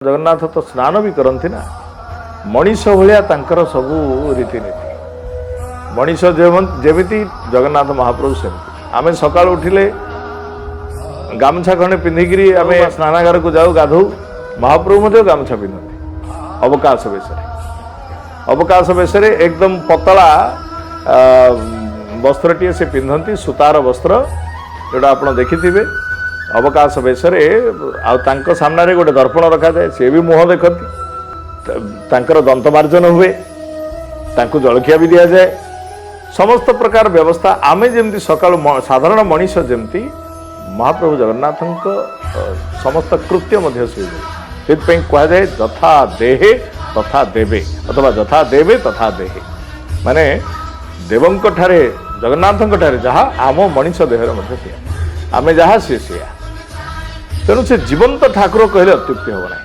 जगन्नाथ तो स्नान भी करती ना मनीष भाया तांकर सबू रीतिनीति मनीष जमी जगन्नाथ महाप्रभु सेमती आम सका उठिले गामछा खंडे पिंधिकी आम स्नानागार को जाऊ गाधो महाप्रभु गामछा पिंधती अवकाश बेश एकदम पतला वस्त्रटीए से पिंधती सूतार वस्त्र जोटा आप देखिथे अवकाश बेश सामने गोटे दर्पण रखा जाए सी भी मुह देखती दंतमार्जन हुए जलखिया भी दि जाए समस्त प्रकार व्यवस्था आम जमी सका साधारण मनीष जमती महाप्रभु जगन्नाथ समस्त कृत्य से कहुए यथा देहे तथा देवे अथवा यथा देवे तथा देहे माने देवंक ठारे जगन्नाथ ठारे जहाँ आम मनीष देहर आम जहाँ सी तेणु से जीवंत ठाकुर कहले अत्युक्ति हम ना।